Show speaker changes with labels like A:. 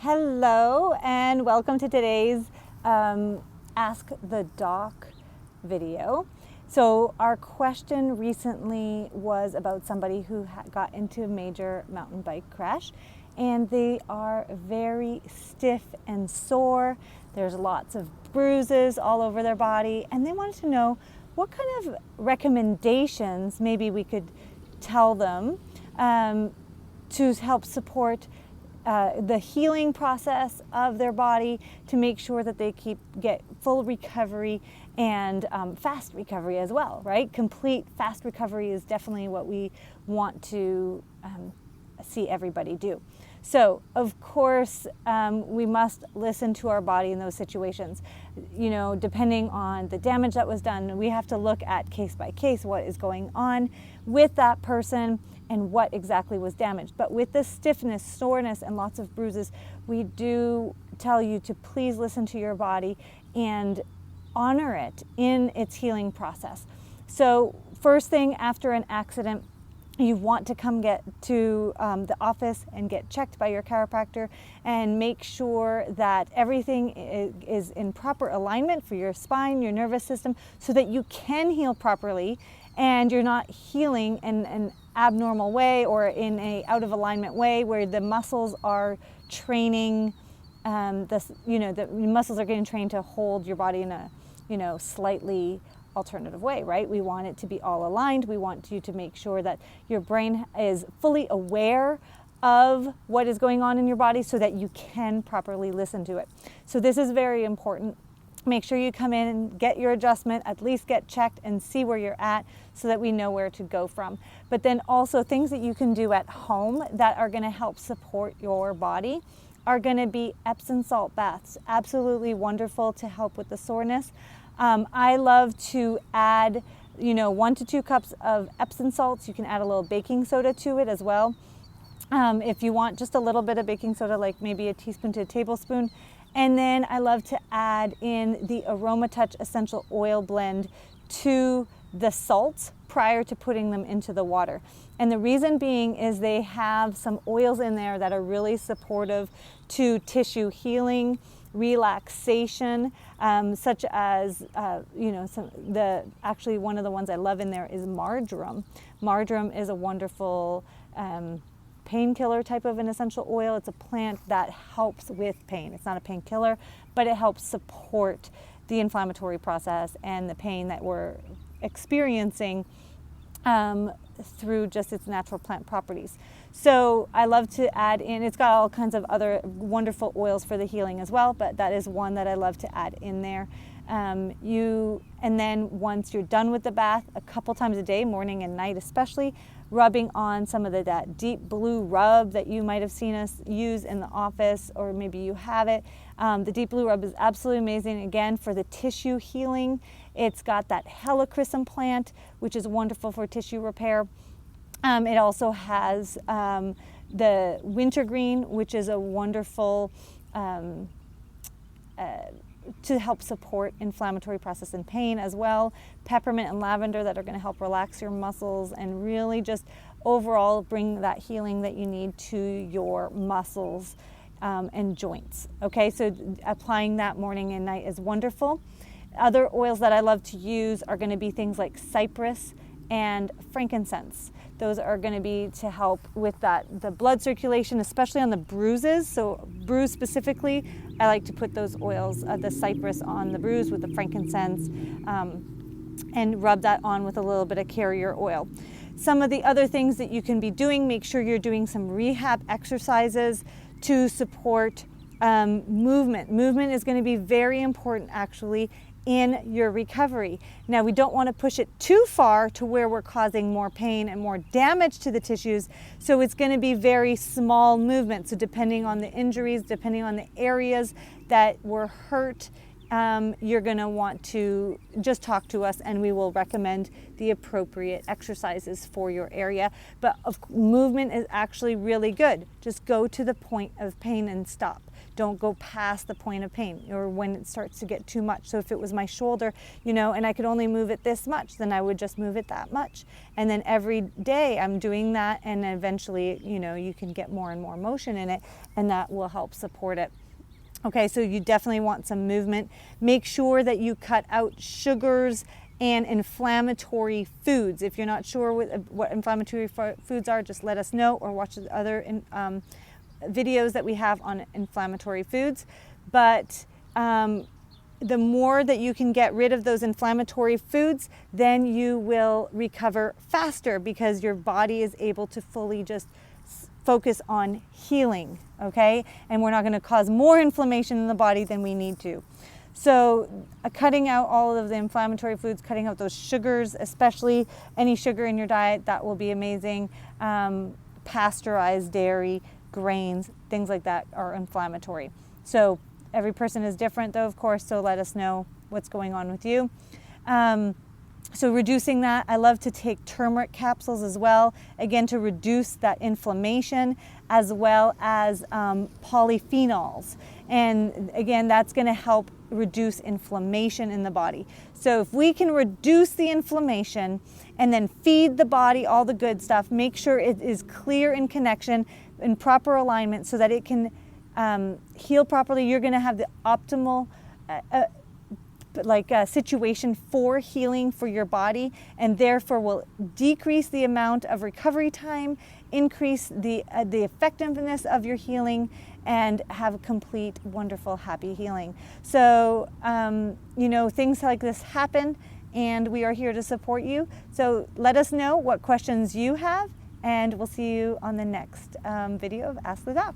A: Hello and welcome to today's Ask the Doc video. So our question recently was about somebody who got into a major mountain bike crash and they are very stiff and sore. There's lots of bruises all over their body and they wanted to know what kind of recommendations maybe we could tell them to help support the healing process of their body, to make sure that they get full recovery and fast recovery as well, right? Complete fast recovery is definitely what we want to see everybody do. So, of course, we must listen to our body in those situations. You know, depending on the damage that was done, we have to look at case by case what is going on with that person and what exactly was damaged. But with the stiffness, soreness, and lots of bruises, we do tell you to please listen to your body and honor it in its healing process. So first thing after an accident, you want to come get to the office and get checked by your chiropractor and make sure that everything is in proper alignment for your spine, your nervous system, so that you can heal properly and you're not healing in an abnormal way or in a out of alignment way where the muscles are training, the muscles are getting trained to hold your body in a, slightly alternative way, right? We want it to be all aligned. We want you to make sure that your brain is fully aware of what is going on in your body so that you can properly listen to it. So this is very important. Make sure you come in and get your adjustment, at least get checked and see where you're at so that we know where to go from. But then also things that you can do at home that are going to help support your body are going to be Epsom salt baths. Absolutely wonderful to help with the soreness. I love to add, 1 to 2 cups of Epsom salts. You can add a little baking soda to it as well. If you want just a little bit of baking soda, like maybe a teaspoon to a tablespoon. And then I love to add in the Aroma Touch essential oil blend to the salts prior to putting them into the water. And the reason being is they have some oils in there that are really supportive to tissue healing, relaxation, such as, actually one of the ones I love in there is marjoram. Marjoram is a wonderful painkiller type of an essential oil. It's a plant that helps with pain. It's not a painkiller, but it helps support the inflammatory process and the pain that we're experiencing through just its natural plant properties. So I love to add in, it's got all kinds of other wonderful oils for the healing as well, but that is one that I love to add in there. And then once you're done with the bath, a couple times a day, morning and night especially, rubbing on some of that deep blue rub that you might have seen us use in the office, or maybe you have it. The deep blue rub is absolutely amazing, again, for the tissue healing. It's got that helichrysum plant, which is wonderful for tissue repair. It also has the wintergreen, which is a wonderful to help support inflammatory process and pain as well. Peppermint and lavender that are going to help relax your muscles and really just overall bring that healing that you need to your muscles and joints. Okay, so applying that morning and night is wonderful. Other oils that I love to use are going to be things like cypress and frankincense. Those are going to be to help with the blood circulation, especially on the bruises. So bruise specifically, I like to put those oils, the cypress on the bruise with the frankincense, and rub that on with a little bit of carrier oil. Some of the other things that you can be doing, make sure you're doing some rehab exercises to support movement. Movement is going to be very important actually in your recovery. Now, we don't want to push it too far to where we're causing more pain and more damage to the tissues, so it's going to be very small movements. So depending on the injuries, depending on the areas that were hurt you're going to want to just talk to us, and we will recommend the appropriate exercises for your area. But movement is actually really good. Just go to the point of pain and stop. Don't go past the point of pain or when it starts to get too much. So if it was my shoulder, and I could only move it this much, then I would just move it that much. And then every day I'm doing that, and eventually, you can get more and more motion in it, and that will help support it. Okay, so you definitely want some movement. Make sure that you cut out sugars and inflammatory foods. If you're not sure what inflammatory foods are, just let us know, or watch the other videos that we have on inflammatory foods. But the more that you can get rid of those inflammatory foods, then you will recover faster, because your body is able to fully just focus on healing, okay? And we're not going to cause more inflammation in the body than we need to. So cutting out all of the inflammatory foods, cutting out those sugars, especially any sugar in your diet, that will be amazing. Pasteurized dairy, grains, things like that are inflammatory. So every person is different though, of course, so let us know what's going on with you. So reducing that, I love to take turmeric capsules as well, again to reduce that inflammation, as well as polyphenols. And again, that's going to help reduce inflammation in the body. So if we can reduce the inflammation and then feed the body all the good stuff, make sure it is clear in connection, in proper alignment, so that it can heal properly, you're going to have the optimal situation for healing for your body, and therefore will decrease the amount of recovery time, increase the effectiveness of your healing, and have a complete, wonderful, happy healing. So, things like this happen, and we are here to support you. So let us know what questions you have, and we'll see you on the next video of Ask the Doc.